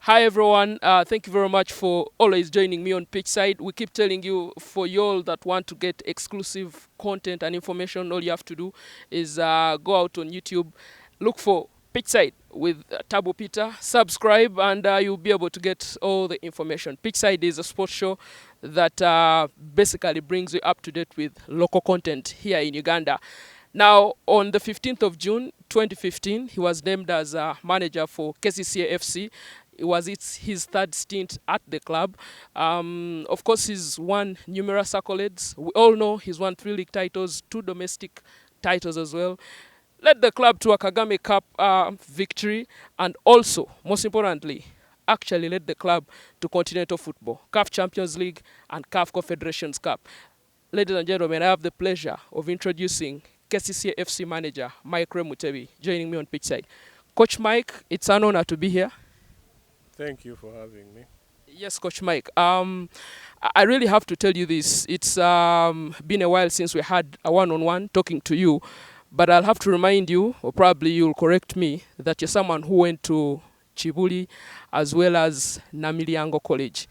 Hi everyone, thank you very much for always joining me on Pitchside. We keep telling you, for y'all that want to get exclusive content and information, all you have to do is go out on YouTube, look for Pitchside with Tabo Peter, subscribe, and you'll be able to get all the information. Pitchside is a sports show that basically brings you up to date with local content here in Uganda. Now, on the 15th of June 2015, he was named as a manager for KCCA FC. It was his third stint at the club. Of course, he's won numerous accolades. We all know he's won 3 league titles, 2 domestic titles as well. Led the club to a Kagame Cup victory, and also, most importantly, actually led the club to continental football, CAF Champions League and CAF Confederations Cup. Ladies and gentlemen, I have the pleasure of introducing KCCA FC manager Mike Mutebi joining me on Pitchside. Coach Mike, it's an honor to be here. Thank you for having me. Yes, Coach Mike. I really have to tell you this. It's been a while since we had a one-on-one talking to you, but I'll have to remind you, or probably you'll correct me, that you're someone who went to Chibuli as well as Namiliango College.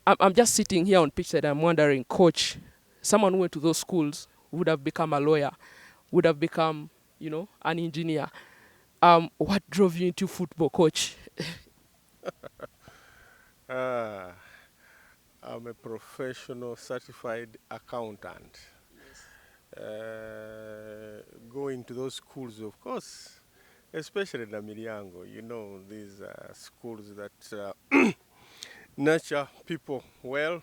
I'm just sitting here on pitch that I'm wondering, Coach, someone who went to those schools would have become a lawyer, would have become, an engineer. What drove you into football, Coach? Ah, I'm a professional certified accountant. Going to those schools, of course, especially Namiriango, these schools that nurture people well,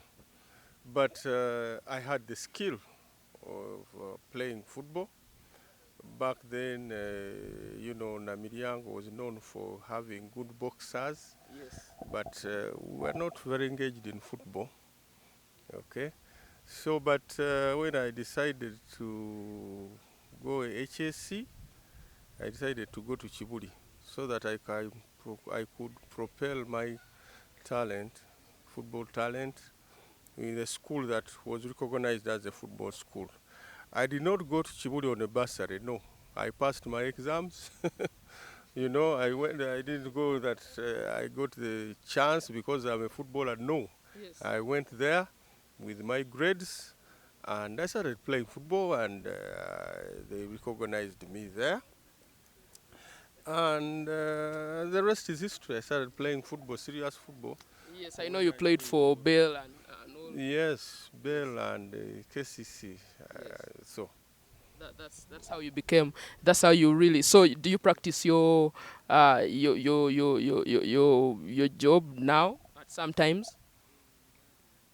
but I had the skill of playing football. Back then, Namiriango was known for having good boxers, Yes. but we were not very engaged in football. Okay, so but when I decided to go HSC, I decided to go to Chibuli so that I could propel my talent, football talent, in a school that was recognized as a football school. I did not go to Chibuli on a bursary. No, I passed my exams. I went. I didn't go that I got the chance because I'm a footballer. No, Yes. I went there with my grades, and I started playing football, and they recognized me there. And the rest is history. I started playing football, serious football, Yes, I know when you I played was for Bale and all. yes, Yes, Bell and KCC. yes. So That's how you became. That's how you really. So, do you practice your job now? At sometimes,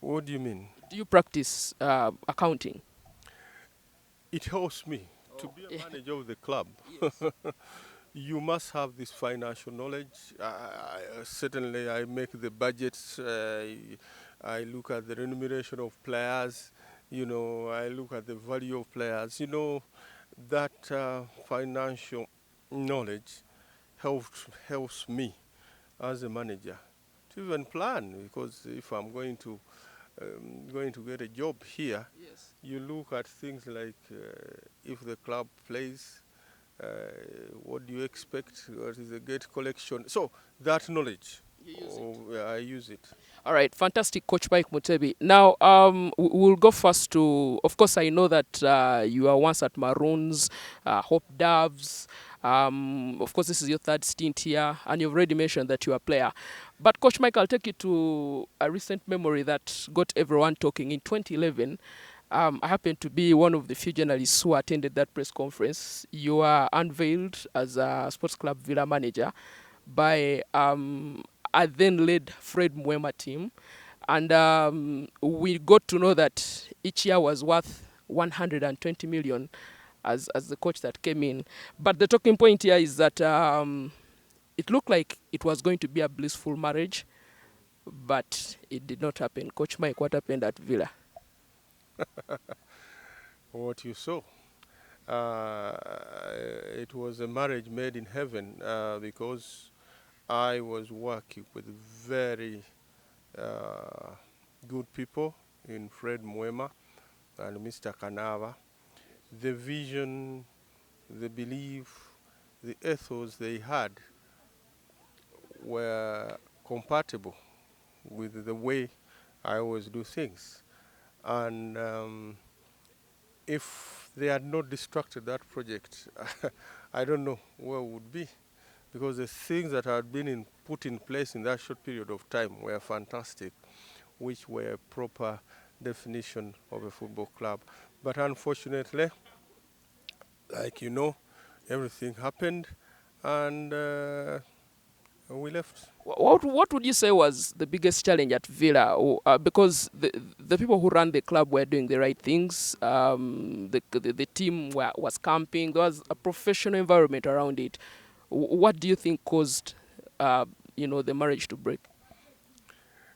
what do you mean? do you practice accounting? It helps me to Oh, be a manager of the club. yes. You must have this financial knowledge. Certainly, I make the budgets. I look at the remuneration of players. I look at the value of players. That financial knowledge helps me as a manager to even plan. Because if I'm going to get a job here, Yes. you look at things like if the club plays, uh, what do you expect? What is the gate collection? So that knowledge, You use it. I use it. All right, fantastic, Coach Mike Mutebi. Now, we'll go first to. Of course, I know that you are once at Maroons, Hope Doves. Of course, this is your third stint here, and you've already mentioned that you're a player. But Coach Mike, I'll take you to a recent memory that got everyone talking. In 2011, I happened to be one of the few journalists who attended that press conference. You were unveiled as a Sports Club Villa manager by a then led Fred Mwema team. And we got to know that each year was worth 120 million as the coach that came in. But the talking point here is that it looked like it was going to be a blissful marriage, but it did not happen. Coach Mike, what happened at Villa? What you saw. Uh, it was a marriage made in heaven because I was working with very uh, good people in Fred Mwema and Mr. Kanava. The vision, the belief, the ethos they had were compatible with the way I always do things. And if they had not distracted that project, I don't know where we would be, because the things that had been put in place in that short period of time were fantastic, which were a proper definition of a football club. But unfortunately, like you know, everything happened, and we left. What would you say was the biggest challenge at Villa? Because the people who ran the club were doing the right things. The team was camping. There was a professional environment around it. What do you think caused the marriage to break?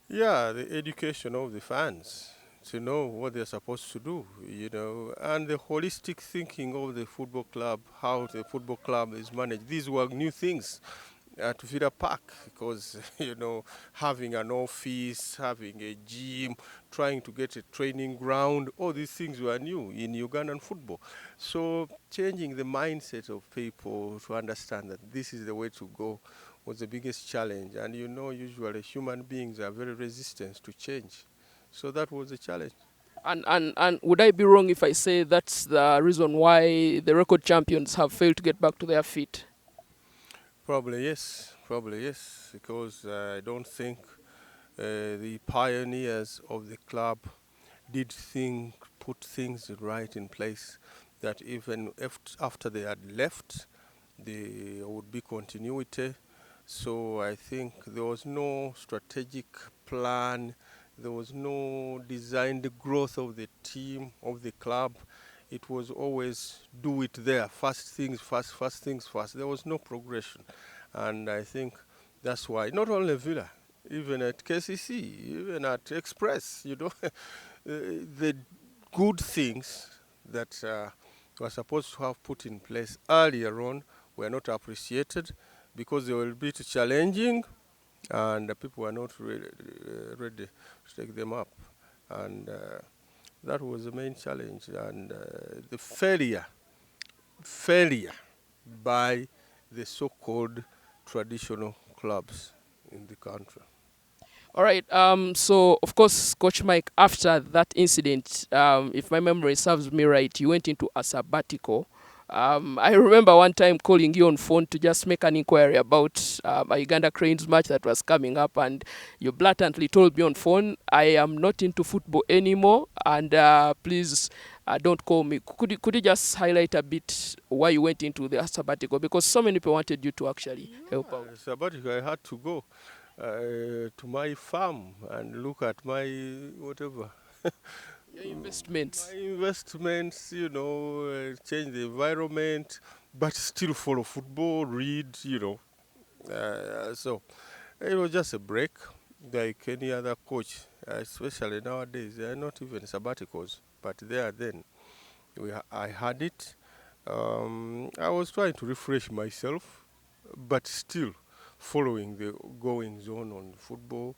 Yeah, the education of the fans to know what they're supposed to do, and the holistic thinking of the football club, how the football club is managed. These were new things at Villa Park, because, having an office, having a gym, trying to get a training ground, all these things were new in Ugandan football. So changing the mindset of people to understand that this is the way to go was the biggest challenge. And usually human beings are very resistant to change. So that was the challenge. And would I be wrong if I say that's the reason why the record champions have failed to get back to their feet? Probably yes, because I don't think the pioneers of the club put things right in place, that even after they had left, there would be continuity. So I think there was no strategic plan, there was no designed growth of the team, of the club. It was always do it there, first things first. There was no progression. And I think that's why, not only Villa, even at KCC, even at Express, the good things that were supposed to have put in place earlier on were not appreciated, because they were a bit challenging, and the people were not ready to take them up. And that was the main challenge. And the failure by the so-called traditional clubs in the country. All right. So of course, Coach Mike, after that incident, if my memory serves me right, you went into a sabbatical. I remember one time calling you on phone to just make an inquiry about a Uganda Cranes match that was coming up, and you blatantly told me on phone, "I am not into football anymore, and please don't call me." Could you just highlight a bit why you went into the sabbatical? Because so many people wanted you to actually help out. Sabbatical, I had to go to my farm and look at my whatever. Your investments. My investments, change the environment, but still follow football, read, so it was just a break, like any other coach, especially nowadays. They are not even sabbaticals, but then I had it. I was trying to refresh myself, but still following the goings on football,